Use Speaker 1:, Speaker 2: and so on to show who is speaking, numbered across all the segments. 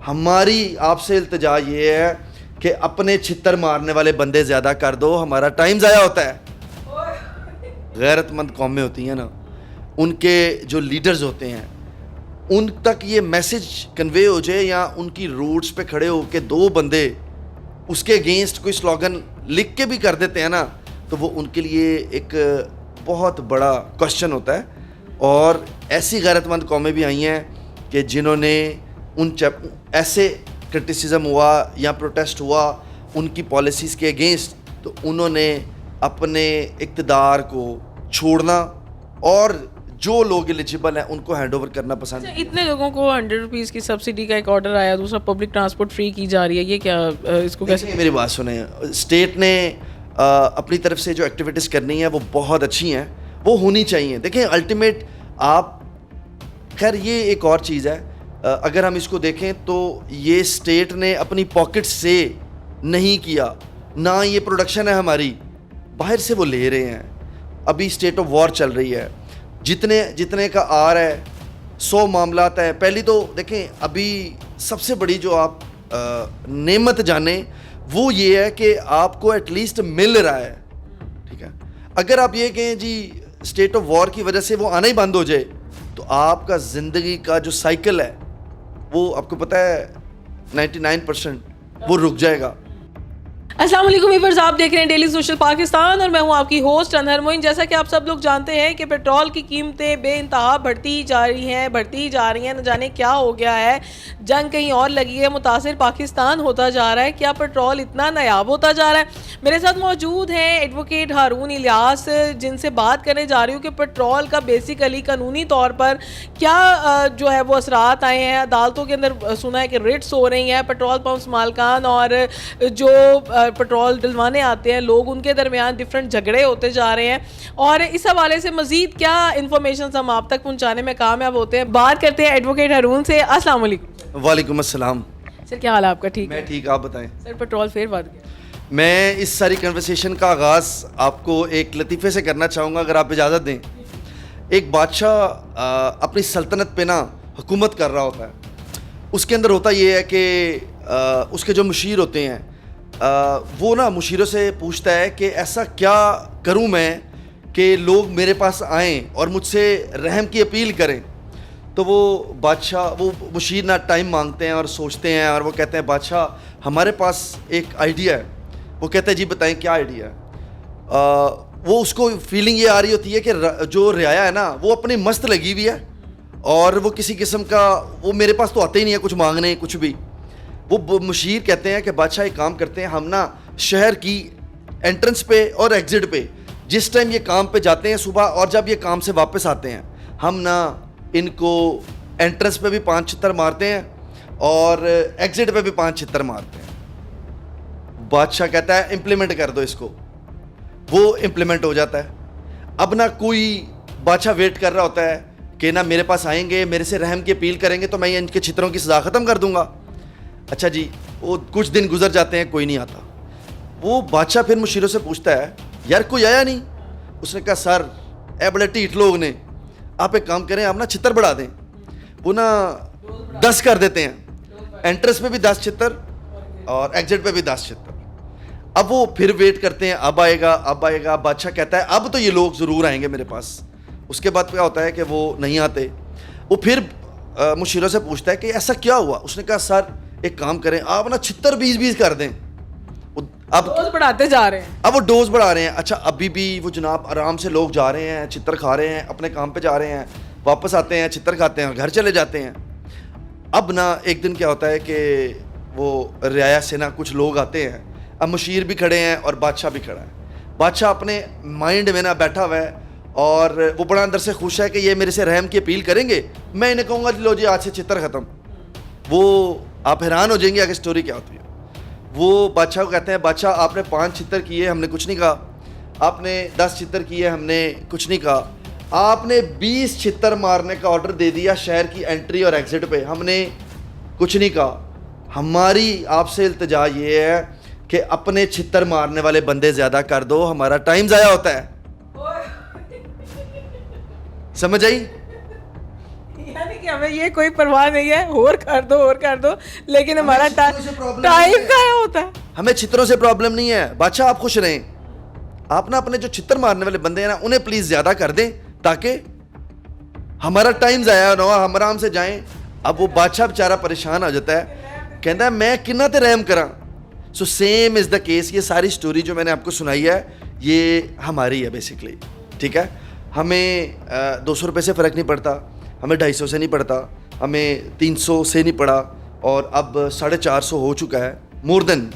Speaker 1: ہماری آپ سے التجا یہ ہے کہ اپنے چھتر مارنے والے بندے زیادہ کر دو, ہمارا ٹائم ضائع ہوتا ہے. غیرت مند قومیں ہوتی ہیں نا, ان کے جو لیڈرز ہوتے ہیں ان تک یہ میسج کنوے ہو جائے, یا ان کی روڈز پہ کھڑے ہو کے دو بندے اس کے اگینسٹ کوئی سلوگن لکھ کے بھی کر دیتے ہیں نا, تو وہ ان کے لیے ایک بہت بڑا کوشچن ہوتا ہے. اور ایسی غیرت مند قومیں بھی آئی ہیں کہ جنہوں نے ایسے کرٹیسزم ہوا یا پروٹیسٹ ہوا ان کی پالیسیز کے اگینسٹ, تو انہوں نے اپنے اقتدار کو چھوڑنا اور جو لوگ ایلیجیبل ہیں ان کو ہینڈ اوور کرنا پسند.
Speaker 2: اتنے لوگوں کو 100 روپیز کی سبسڈی کا ایک آرڈر آیا, دوسرا پبلک ٹرانسپورٹ فری کی جا رہی ہے, یہ کیا اس کو کیسے؟
Speaker 1: میری بات سنیں, اسٹیٹ نے اپنی طرف سے جو ایکٹیویٹیز کرنی ہیں وہ بہت اچھی ہیں, وہ ہونی چاہیے. دیکھیں الٹیمیٹ آپ, خیر یہ ایک اور چیز ہے, اگر ہم اس کو دیکھیں تو یہ اسٹیٹ نے اپنی پاکٹ سے نہیں کیا, نہ یہ پروڈکشن ہے ہماری, باہر سے وہ لے رہے ہیں. ابھی اسٹیٹ آف وار چل رہی ہے, جتنے کا آ رہا ہے 100 معاملات ہیں. پہلی تو دیکھیں ابھی سب سے بڑی جو آپ نعمت جانیں وہ یہ ہے کہ آپ کو ایٹ لیسٹ مل رہا ہے, ٹھیک ہے. اگر آپ یہ کہیں جی اسٹیٹ آف وار کی وجہ سے وہ آنا ہی بند ہو جائے تو آپ کا زندگی کا جو سائیکل ہے وہ آپ کو پتہ ہے 99% وہ رک جائے گا.
Speaker 2: السلام علیکم ویورز, آپ دیکھ رہے ہیں ڈیلی سوشل پاکستان اور میں ہوں آپ کی ہوسٹ انہر موئن. جیسا کہ آپ سب لوگ جانتے ہیں کہ پیٹرول کی قیمتیں بے انتہا بڑھتی ہی جا رہی ہیں, نہ جانے کیا ہو گیا ہے, جنگ کہیں اور لگی ہے, متاثر پاکستان ہوتا جا رہا ہے, کیا پیٹرول اتنا نایاب ہوتا جا رہا ہے. میرے ساتھ موجود ہیں ایڈوکیٹ ہارون الیاس, جن سے بات کرنے جا رہی ہوں کہ پیٹرول کا بیسیکلی قانونی طور پر کیا جو ہے وہ اثرات آئے ہیں. عدالتوں کے اندر سنا ہے کہ ریٹس ہو رہی ہیں, پیٹرول پمپس مالکان اور جو پیٹرول ڈلوانے آتے ہیں لوگ, ان کے درمیان ڈفرینٹ جھگڑے ہوتے جا رہے ہیں. اور اس حوالے سے مزید کیا انفارمیشن ہم آپ تک پہنچانے میں کامیاب ہوتے ہیں, بات کرتے ہیں ایڈوکیٹ ہارون سے. السلام علیکم.
Speaker 1: وعلیکم السلام.
Speaker 2: سر کیا حال ہے آپ کا؟ ٹھیک ہے.
Speaker 1: میں ٹھیک, آپ بتائیں.
Speaker 2: سر پیٹرول پھر بات گیا.
Speaker 1: میں اس ساری کنورسیشن کا آغاز آپ کو ایک لطیفے سے کرنا چاہوں گا اگر آپ اجازت دیں. ایک بادشاہ اپنی سلطنت پہ نا حکومت کر رہا ہوتا ہے, اس کے اندر ہوتا یہ ہے کہ اس کے جو مشیر ہوتے ہیں وہ نا مشیروں سے پوچھتا ہے کہ ایسا کیا کروں میں کہ لوگ میرے پاس آئیں اور مجھ سے رحم کی اپیل کریں. تو وہ مشیر نا ٹائم مانگتے ہیں اور سوچتے ہیں, اور وہ کہتے ہیں بادشاہ ہمارے پاس ایک آئیڈیا ہے. وہ کہتے ہیں جی بتائیں کیا آئیڈیا ہے. وہ اس کو فیلنگ یہ آ رہی ہوتی ہے کہ جو رعایا ہے نا وہ اپنی مست لگی ہوئی ہے, اور وہ کسی قسم کا, وہ میرے پاس تو آتے ہی نہیں ہے کچھ مانگنے کچھ بھی. وہ مشیر کہتے ہیں کہ بادشاہ ایک کام کرتے ہیں, ہم نا شہر کی انٹرنس پہ اور ایگزٹ پہ جس ٹائم یہ کام پہ جاتے ہیں صبح, اور جب یہ کام سے واپس آتے ہیں, ہم نا ان کو انٹرنس پہ بھی 5 چھتر مارتے ہیں اور ایگزٹ پہ بھی 5 چھتر مارتے ہیں. بادشاہ کہتا ہے امپلیمنٹ کر دو اس کو. وہ امپلیمنٹ ہو جاتا ہے. اب نہ کوئی بادشاہ ویٹ کر رہا ہوتا ہے کہ نا میرے پاس آئیں گے, میرے سے رحم کی اپیل کریں گے تو میں ان کے چھتروں کی سزا ختم کر دوں گا. اچھا جی, وہ کچھ دن گزر جاتے ہیں, کوئی نہیں آتا. وہ بادشاہ پھر مشیروں سے پوچھتا ہے یار کوئی آیا نہیں. اس نے کہا سر اے بڑے ٹھیٹ لوگ نے, آپ ایک کام کریں, آپ نا چھتر بڑھا دیں. وہ نا 10 کر دیتے ہیں, انٹرنس پہ بھی 10 چھتر اور ایگزٹ پہ بھی 10 چھتر. اب وہ پھر ویٹ کرتے ہیں, اب آئے گا. بادشاہ کہتا ہے اب تو یہ لوگ ضرور آئیں گے میرے پاس. اس کے بعد کیا ہوتا ہے کہ وہ نہیں آتے. وہ پھر مشیروں سے پوچھتا ہے کہ ایسا کیا ہوا. اس نے کہا سر ایک کام کریں, آپ نا چھتر 20 کر دیں. اب
Speaker 2: ڈوز بڑھاتے جا رہے ہیں,
Speaker 1: اب وہ ڈوز بڑھا رہے ہیں. اچھا ابھی بھی وہ جناب آرام سے لوگ جا رہے ہیں, چھتر کھا رہے ہیں, اپنے کام پہ جا رہے ہیں, واپس آتے ہیں, چھتر کھاتے ہیں اور گھر چلے جاتے ہیں. اب نا ایک دن کیا ہوتا ہے کہ وہ رعایا سے نا کچھ لوگ آتے ہیں. اب مشیر بھی کھڑے ہیں اور بادشاہ بھی کھڑا ہے. بادشاہ اپنے مائنڈ میں نا بیٹھا ہوا ہے اور وہ بڑا اندر سے خوش ہے کہ یہ میرے سے رحم کی اپیل کریں گے, میں انہیں کہوں گا لو جی آج سے چھتر ختم. وہ آپ حیران ہو جائیں گے آگے سٹوری کیا ہوتی ہے. وہ بادشاہ کو کہتے ہیں بادشاہ آپ نے 5 چھتر کیے, ہم نے کچھ نہیں کہا. آپ نے 10 چھتر کیے, ہم نے کچھ نہیں کہا. آپ نے 20 چھتر مارنے کا آرڈر دے دیا شہر کی انٹری اور ایگزٹ پہ, ہم نے کچھ نہیں کہا. ہماری آپ سے التجا یہ ہے کہ اپنے چھتر مارنے والے بندے زیادہ کر دو, ہمارا ٹائم ضائع ہوتا ہے. سمجھ آئی؟
Speaker 2: ہمیں یہ کوئی پرواہ نہیں ہے, اور کر دو, لیکن ہمارا ٹائم ضائع ہوتا ہے.
Speaker 1: ہمیں چھتروں سے پرابلم نہیں ہے. بادشاہ آپ خوش رہیں, آپ نا اپنے جو چھتر مارنے والے بندے ہیں نا انہیں پلیز زیادہ کر دیں تاکہ ہمارا ٹائم ضائع نہ ہو, ہم آرام سے جائیں. اب وہ بادشاہ بیچارہ پریشان ہو جاتا ہے, کہتا ہے میں کنہ تے رحم کراں. So same is the case. یہ ساری سٹوری جو میں نے آپ کو سنائی ہے یہ ہماری ہے بیسکلی, ٹھیک ہے. ہمیں 200 روپے سے فرق نہیں پڑتا, ہمیں 250 سے نہیں پڑتا, ہمیں 300 سے نہیں پڑا, اور اب 450 ہو چکا ہے, مور دین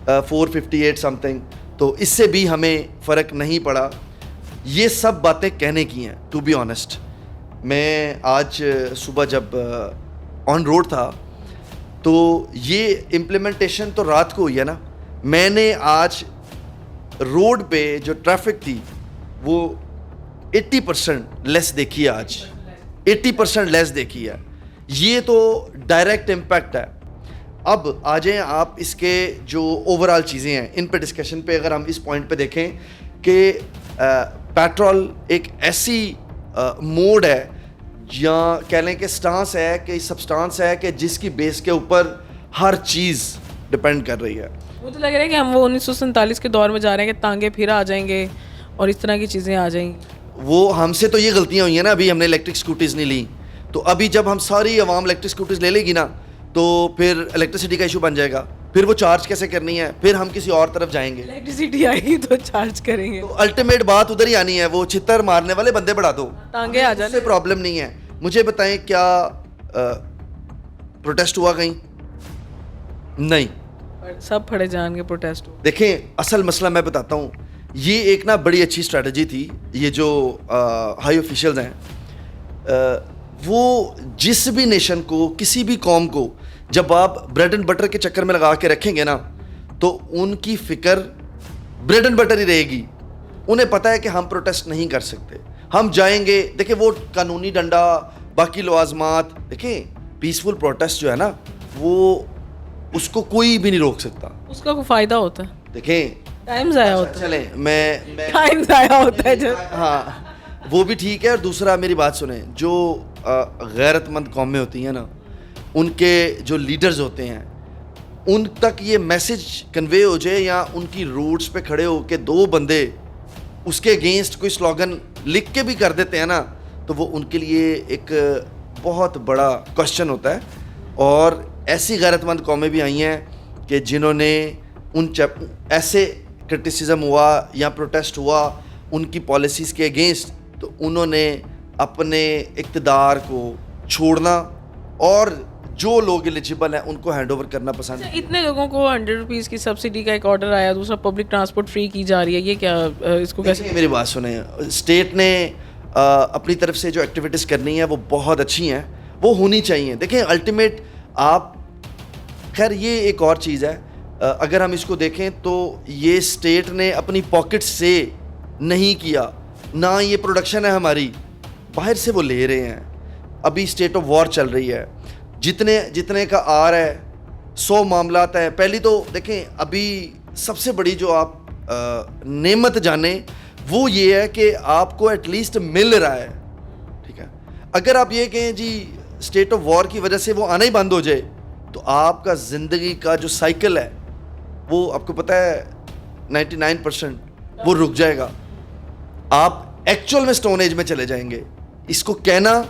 Speaker 1: 458 سم تھنگ. تو اس سے بھی ہمیں فرق نہیں پڑا. یہ سب باتیں کہنے کی ہیں ٹو بی آنیسٹ. میں آج صبح جب آن روڈ تھا تو یہ امپلیمنٹیشن تو رات کو ہوئی ہے نا. میں نے آج روڈ پہ جو ٹریفک تھی وہ 80% لیس دیکھی ہے, آج 80% لیس دیکھی ہے. یہ تو ڈائریکٹ امپیکٹ ہے. اب آ جائیں آپ اس کے جو اوور آل چیزیں ہیں ان پہ ڈسکشن پہ. اگر ہم اس پوائنٹ پہ دیکھیں کہ پیٹرول ایک ایسی موڈ ہے یا کہہ لیں کہ سٹانس ہے, کہ سبسٹانس ہے کہ جس کی بیس کے اوپر ہر چیز ڈپینڈ کر رہی ہے.
Speaker 2: مجھے لگ رہا ہے کہ ہم وہ 1947 کے دور میں جا رہے ہیں کہ ٹانگے پھر آ جائیں گے اور اس طرح کی چیزیں آ جائیں گی.
Speaker 1: وہ ہم سے تو یہ غلطیاں ہوئی ہیں نا, ابھی ہم نے الیکٹرک اسکوٹیز نہیں لی, تو ابھی جب ہم ساری عوام الیکٹرک اسکوٹیز لے لے گی نا تو پھر الیکٹریسٹی کا ایشو بن جائے گا. پھر وہ چارج کیسے کرنی ہے, پھر ہم کسی اور طرف جائیں گے.
Speaker 2: الیکٹریسٹی آئے گی تو چارج کریں گے,
Speaker 1: تو الٹیمیٹ بات ادھر ہی آنی ہے, وہ چھتر مارنے والے بندے بڑھا دو,
Speaker 2: ٹانگے آ جائیں.
Speaker 1: اس سے پرابلم نہیں ہے. مجھے بتائیں کیا پروٹیسٹ ہوا کہیں؟ نہیں,
Speaker 2: سب پھڑے جان کے پروٹیسٹ ہو.
Speaker 1: دیکھیں اصل مسئلہ میں بتاتا ہوں. یہ ایک نا بڑی اچھی اسٹریٹجی تھی. یہ جو ہائی آفیشلز ہیں وہ جس بھی نیشن کو, کسی بھی قوم کو جب آپ بریڈ اینڈ بٹر کے چکر میں لگا کے رکھیں گے نا تو ان کی فکر بریڈ اینڈ بٹر ہی رہے گی. انہیں پتہ ہے کہ ہم پروٹیسٹ نہیں کر سکتے, ہم جائیں گے. دیکھیں وہ قانونی ڈنڈا, باقی لوازمات, دیکھیں پیسفل پروٹیسٹ جو ہے نا وہ اس کو کوئی بھی نہیں روک سکتا.
Speaker 2: اس کا کوئی فائدہ ہوتا ہے,
Speaker 1: دیکھیں
Speaker 2: ٹائم ضائع ہوتا ہے.
Speaker 1: چلیں میں
Speaker 2: ٹائم ضائع ہوتا ہے جب,
Speaker 1: ہاں وہ بھی ٹھیک ہے. اور دوسرا میری بات سنیں, جو غیرت مند قومیں ہوتی ہیں نا ان کے جو لیڈرز ہوتے ہیں ان تک یہ میسج کنوے ہو جائے, یا ان کی روڈس پہ کھڑے ہو کے دو بندے اس کے اگینسٹ کوئی سلوگن لکھ کے بھی کر دیتے ہیں نا, تو وہ ان کے لیے ایک بہت بڑا کوشچن ہوتا ہے. اور ایسی غیرت مند قومیں بھی آئی ہیں کہ جنہوں نے ان ایسے کرٹیسزم ہوا یا پروٹیسٹ ہوا ان کی پالیسیز کے اگینسٹ, تو انہوں نے اپنے اقتدار کو چھوڑنا اور جو لوگ ایلیجیبل ہیں ان کو ہینڈ اوور کرنا پسند.
Speaker 2: اتنے لوگوں کو 100 روپیز کی سبسڈی کا ایک آرڈر آیا, دوسرا پبلک ٹرانسپورٹ فری کی جا رہی ہے, یہ کیا, اس کو کیسے؟
Speaker 1: میری بات سنیں, اسٹیٹ نے اپنی طرف سے جو ایکٹیویٹیز کرنی ہیں وہ بہت اچھی ہیں, وہ ہونی چاہیے. دیکھیں الٹیمیٹ آپ, خیر یہ ایک اور چیز ہے, اگر ہم اس کو دیکھیں تو یہ اسٹیٹ نے اپنی پاکٹ سے نہیں کیا, نہ یہ پروڈکشن ہے ہماری, باہر سے وہ لے رہے ہیں. ابھی اسٹیٹ آف وار چل رہی ہے, جتنے کا آ رہا ہے 100 معاملات ہیں. پہلی تو دیکھیں ابھی سب سے بڑی جو آپ نعمت جانیں وہ یہ ہے کہ آپ کو ایٹ لیسٹ مل رہا ہے, ٹھیک ہے. اگر آپ یہ کہیں جی اسٹیٹ آف وار کی وجہ سے وہ آنا ہی بند ہو جائے تو آپ کا زندگی کا جو سائیکل ہے وہ آپ کو پتہ ہے 99% وہ رک جائے گا. آپ ایکچوئل میں سٹون ایج میں چلے جائیں گے. اس کو کہنا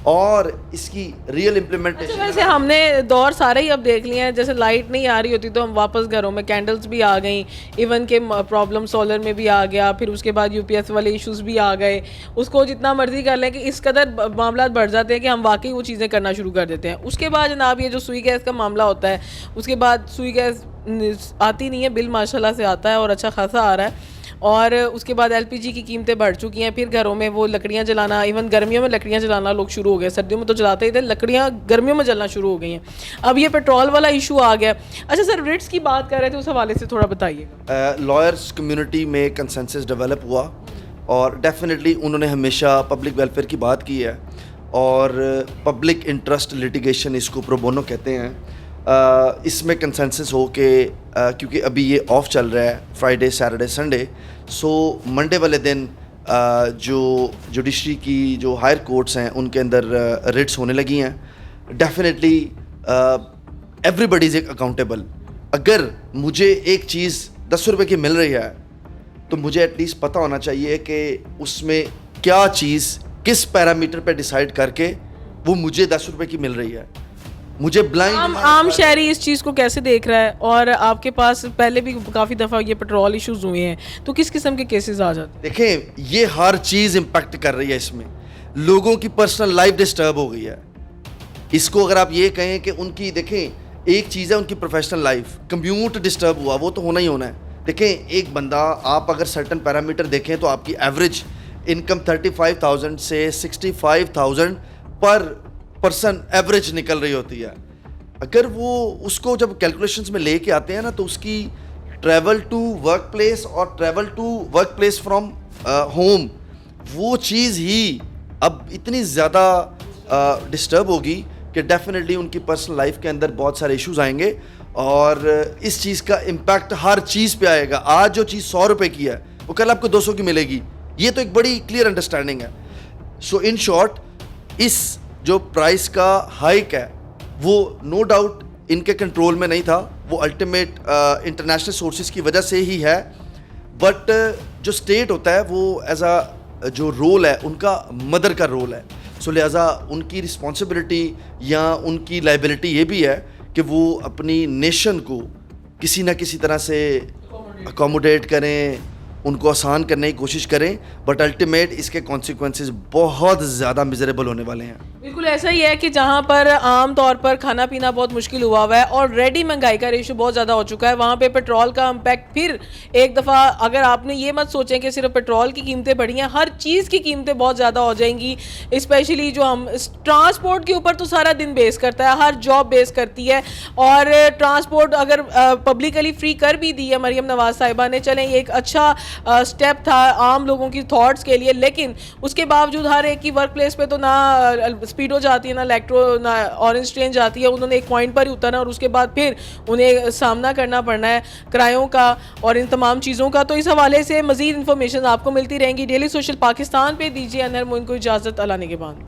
Speaker 1: اور اس کی ریئل امپلیمنٹیشن.
Speaker 2: ویسے ہم نے دور سارے ہی اب دیکھ لیے ہیں, جیسے لائٹ نہیں آ رہی ہوتی تو ہم واپس گھروں میں کینڈلز بھی آ گئیں, ایون کہ پرابلم سولر میں بھی آ گیا, پھر اس کے بعد یو پی ایس والے ایشوز بھی آ گئے. اس کو جتنا مرضی کر لیں کہ اس قدر معاملات بڑھ جاتے ہیں کہ ہم واقعی وہ چیزیں کرنا شروع کر دیتے ہیں. اس کے بعد جناب یہ جو سوئی گیس کا معاملہ ہوتا ہے, اس کے بعد سوئی گیس آتی نہیں ہے, بل ماشاء اللہ سے آتا ہے اور اچھا خاصا آ رہا ہے. اور اس کے بعد ایل پی جی کی قیمتیں بڑھ چکی ہیں. پھر گھروں میں وہ لکڑیاں جلانا, ایون گرمیوں میں لکڑیاں جلانا لوگ شروع ہو گئے, سردیوں میں تو جلاتے ہی تھے, لکڑیاں گرمیوں میں جلنا شروع ہو گئی ہیں. اب یہ پیٹرول والا ایشو آ گیا. اچھا سر, ریٹس کی بات کر رہے تھے, اس حوالے سے تھوڑا بتائیے.
Speaker 1: لائرس کمیونٹی میں کنسنسس ڈیولپ ہوا اور ڈیفینیٹلی انہوں نے ہمیشہ پبلک ویلفیئر کی بات کی ہے, اور پبلک انٹرسٹ لیٹیگیشن اس کو پرو بونو کہتے ہیں. اس میں کنسنسس ہو کہ کیونکہ ابھی یہ آف چل رہا ہے فرائیڈے سیٹرڈے سنڈے, سو منڈے والے دن جو جوڈیشری کی جو ہائر کورٹس ہیں ان کے اندر ریٹس ہونے لگی ہیں. ڈیفینیٹلی ایوری بڈی از اکاؤنٹیبل. اگر مجھے ایک چیز 10 روپے کی مل رہی ہے تو مجھے ایٹ لیسٹ پتہ ہونا چاہیے کہ اس میں کیا چیز کس پیرامیٹر پہ ڈیسائیڈ کر کے وہ مجھے 10 روپے کی مل رہی ہے. مجھے بلائنڈ
Speaker 2: عام شہری اس چیز کو کیسے دیکھ رہا ہے؟ اور آپ کے پاس پہلے بھی کافی دفعہ یہ پیٹرول ایشوز ہوئے ہیں تو کس قسم کے کیسز آ جاتے ہیں؟
Speaker 1: دیکھیں یہ ہر چیز امپیکٹ کر رہی ہے. اس میں لوگوں کی پرسنل لائف ڈسٹرب ہو گئی ہے. اس کو اگر آپ یہ کہیں کہ ان کی دیکھیں ایک چیز ہے ان کی پروفیشنل لائف, کمیوٹ ڈسٹرب ہوا وہ تو ہونا ہی ہونا ہے. دیکھیں ایک بندہ آپ اگر سرٹن پیرامیٹر دیکھیں تو آپ کی ایوریج انکم 35,000 سے 65,000 پر پرسن ایوریج نکل رہی ہوتی ہے. اگر وہ اس کو جب کیلکولیشنز میں لے کے آتے ہیں نا تو اس کی ٹریول ٹو ورک پلیس اور travel to work place from home وہ چیز ہی اب اتنی زیادہ ڈسٹرب ہوگی کہ ڈیفینیٹلی ان کی پرسنل لائف کے اندر بہت سارے ایشوز آئیں گے اور اس چیز کا امپیکٹ ہر چیز پہ آئے گا. آج جو چیز 100 روپے کی ہے وہ کل آپ کو 200 کی ملے گی. یہ تو ایک بڑی کلیئر انڈرسٹینڈنگ ہے. سو ان شارٹ اس جو پرائس کا ہائیک ہے وہ نو ڈاؤٹ ان کے کنٹرول میں نہیں تھا, وہ الٹیمیٹ انٹرنیشنل سورسز کی وجہ سے ہی ہے. بٹ جو اسٹیٹ ہوتا ہے وہ ایز اے جو رول ہے ان کا مدر کا رول ہے. سو لہٰذا ان کی رسپانسبلٹی یا ان کی لائبلٹی یہ بھی ہے کہ وہ اپنی نیشن کو کسی نہ کسی طرح سے اکوموڈیٹ کریں, ان کو آسان کرنے کی کوشش کریں. بٹ الٹیمیٹ اس کے کانسیکوینسز بہت زیادہ میزریبل ہونے والے ہیں.
Speaker 2: بالکل ایسا ہی ہے کہ جہاں پر عام طور پر کھانا پینا بہت مشکل ہوا ہوا ہے اور ریڈی مہنگائی کا ریشو بہت زیادہ ہو چکا ہے, وہاں پہ پیٹرول کا امپیکٹ پھر ایک دفعہ اگر آپ نے یہ مت سوچیں کہ صرف پیٹرول کی قیمتیں بڑھی ہیں, ہر چیز کی قیمتیں بہت زیادہ ہو جائیں گی. اسپیشلی جو ہم ٹرانسپورٹ کے اوپر تو سارا دن بیس کرتا ہے, ہر جاب بیس کرتی ہے. اور ٹرانسپورٹ اگر پبلکلی فری کر بھی دی ہے مریم نواز صاحبہ نے, چلیں یہ ایک اچھا اسٹیپ تھا عام لوگوں کی تھاٹس کے لیے, لیکن اس کے باوجود ہر ایک کی ورک پلیس پہ تو نہ اسپیڈو جاتی ہے نہ الیکٹرو نہ اورنج ٹرین جاتی ہے. انہوں نے ایک پوائنٹ پر ہی اترنا اور اس کے بعد پھر انہیں سامنا کرنا پڑنا ہے کرایوں کا اور ان تمام چیزوں کا. تو اس حوالے سے مزید انفارمیشن آپ کو ملتی رہیں گی. ڈیلی سوشل پاکستان پہ دیجیے انہر موئن کو اجازت. اللہ نگہبان.